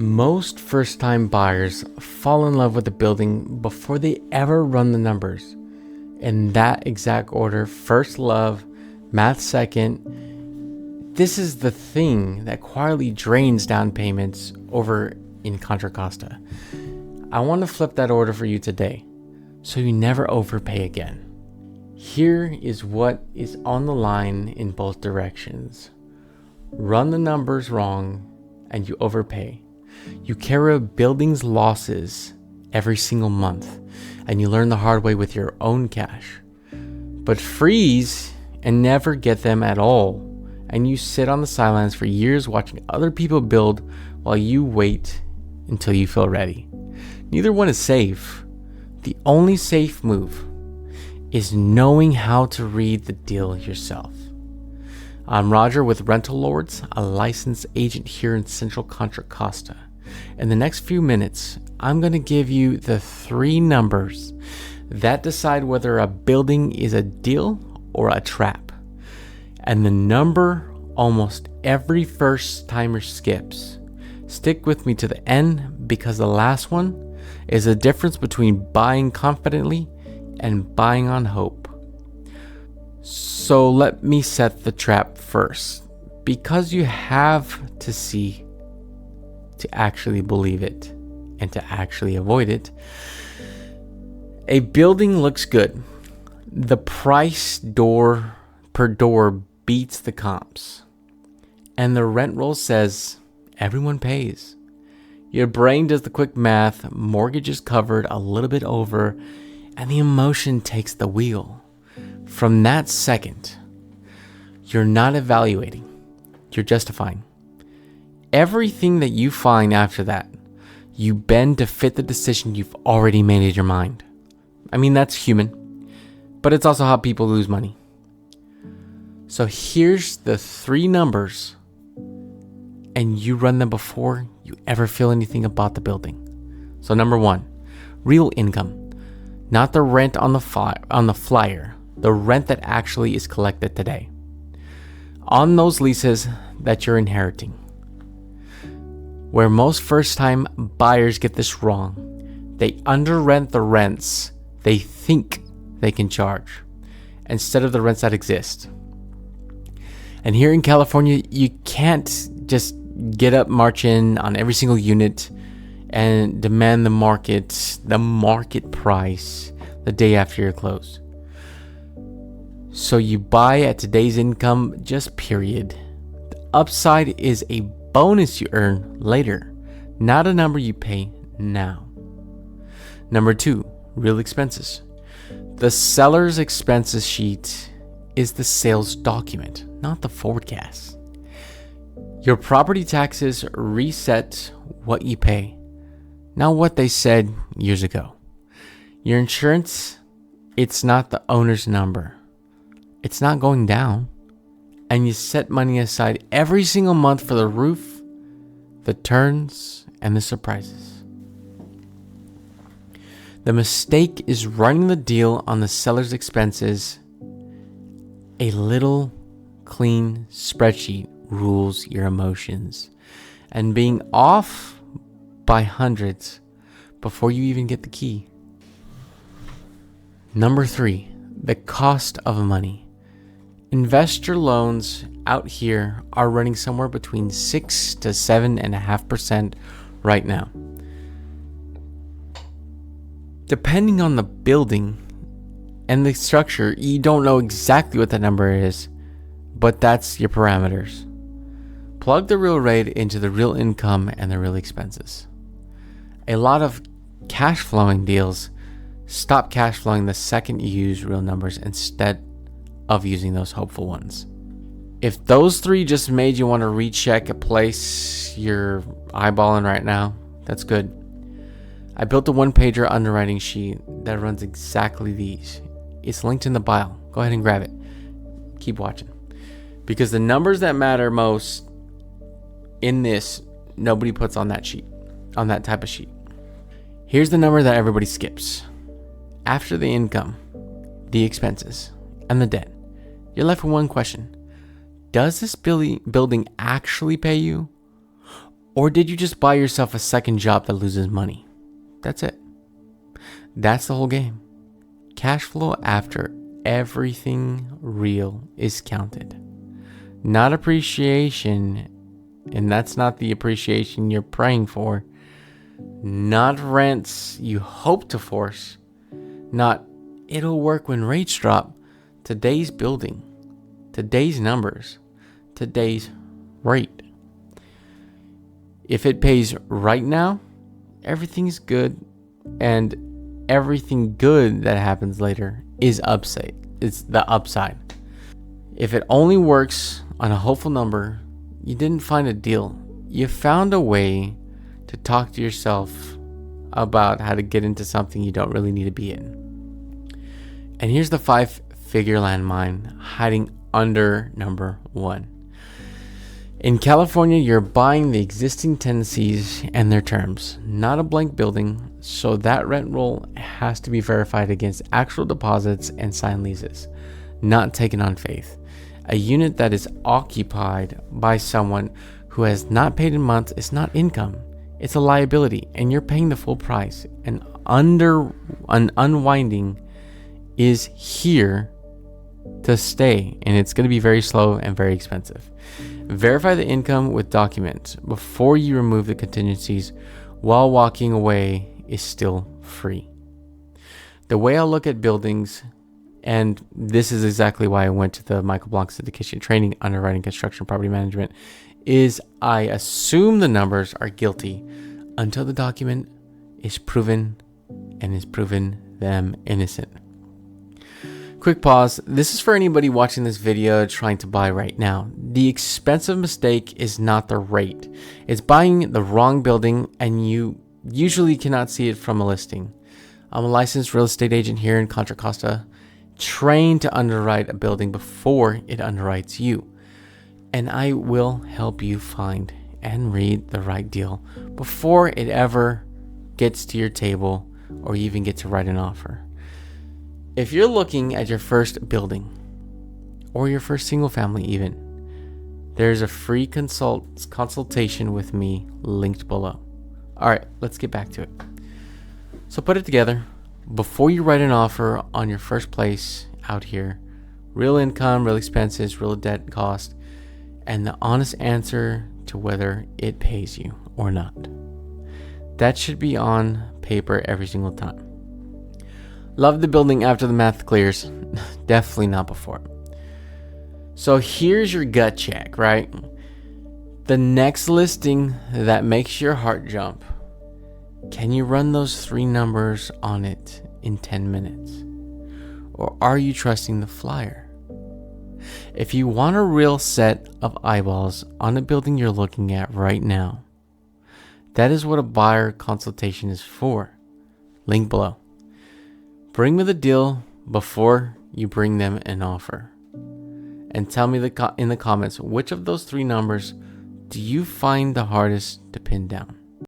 Most first-time buyers fall in love with the building before they ever run the numbers. In that exact order: first love, math second. This is the thing that quietly drains down payments over in Contra Costa. I want to flip that order for you today, so you never overpay again. Here is what is on the line in both directions. Run the numbers wrong and you overpay. You carry a building's losses every single month, and you learn the hard way with your own cash. But freeze and never get them at all, and you sit on the sidelines for years watching other people build while you wait until you feel ready. Neither one is safe. The only safe move is knowing how to read the deal yourself. I'm Roger with Rental Lords, a licensed agent here in Central Contra Costa. In the next few minutes, I'm going to give you the 3 numbers that decide whether a building is a deal or a trap. And the number almost every first timer skips. Stick with me to the end, because the last one is the difference between buying confidently and buying on hope. So let me set the trap first, because you have to see to actually believe it and to actually avoid it. A building looks good. The price door per door beats the comps, and the rent roll says everyone pays. Your brain does the quick math, mortgage is covered a little bit over, and the emotion takes the wheel. From that second, you're not evaluating, you're justifying. Everything that you find after that, you bend to fit the decision you've already made in your mind. I mean, that's human, but it's also how people lose money. So here's the 3 numbers, and you run them before you ever feel anything about the building. So number 1, real income, not the rent on the flyer, the rent that actually is collected today on those leases that you're inheriting. Where most first-time buyers get this wrong, they under-rent the rents they think they can charge instead of the rents that exist. And here in California, you can't just get up, march in on every single unit and demand the market price the day after you're closed. So you buy at today's income, just period. The upside is a bonus you earn later, not a number you pay now. Number 2, real expenses. The seller's expenses sheet is the sales document, not the forecast. Your property taxes reset what you pay, not what they said years ago. Your insurance, it's not the owner's number. It's not going down. And you set money aside every single month for the roof, the turns, and the surprises. The mistake is running the deal on the seller's expenses. A little clean spreadsheet rules your emotions, and being off by hundreds before you even get the key. Number 3, the cost of money. Investor loans out here are running somewhere between 6 to 7.5% right now. Depending on the building and the structure, you don't know exactly what that number is, but that's your parameters. Plug the real rate into the real income and the real expenses. A lot of cash flowing deals stop cash flowing the second you use real numbers instead of using those hopeful ones. If those 3 just made you want to recheck a place you're eyeballing right now, that's good. I built a 1-pager underwriting sheet that runs exactly these. It's linked in the bio. Go ahead and grab it. Keep watching. Because the numbers that matter most in this, nobody puts on that sheet, on that type of sheet. Here's the number that everybody skips. After the income, the expenses, and the debt, you're left with one question. Does this building actually pay you? Or did you just buy yourself a second job that loses money? That's it. That's the whole game. Cash flow after everything real is counted. Not appreciation, and that's not the appreciation you're praying for. Not rents you hope to force. Not it'll work when rates drop. Today's building. Today's numbers. Today's rate. If it pays right now, everything's good, and everything good that happens later is upside. It's the upside. If it only works on a hopeful number, you didn't find a deal. You found a way to talk to yourself about how to get into something you don't really need to be in. And here's the 5-figure landmine hiding under number 1. In California, you're buying the existing tenancies and their terms, not a blank building, so that rent roll has to be verified against actual deposits and signed leases, not taken on faith. A unit that is occupied by someone who has not paid in months is not income. It's a liability, and you're paying the full price. And an unwinding is here to stay, and it's going to be very slow and very expensive. Verify the income with documents before you remove the contingencies, while walking away is still free. The way I look at buildings, and this is exactly why I went to the Michael Blanc syndication training, underwriting, construction, property management, is I assume the numbers are guilty until the document is proven and is proven them innocent. Quick pause. This is for anybody watching this video trying to buy right now. The expensive mistake is not the rate. It's buying the wrong building, and you usually cannot see it from a listing. I'm a licensed real estate agent here in Contra Costa, trained to underwrite a building before it underwrites you. And I will help you find and read the right deal before it ever gets to your table or you even get to write an offer. If you're looking at your first building or your first single family even, there's a free consultation with me linked below. All right, let's get back to it. So put it together. Before you write an offer on your first place out here, real income, real expenses, real debt cost, and the honest answer to whether it pays you or not. That should be on paper every single time. Love the building after the math clears. Definitely not before. So here's your gut check, right? The next listing that makes your heart jump. Can you run those 3 numbers on it in 10 minutes? Or are you trusting the flyer? If you want a real set of eyeballs on the building you're looking at right now, that is what a buyer consultation is for. Link below. Bring me the deal before you bring them an offer. And tell me in the comments, which of those 3 numbers do you find the hardest to pin down?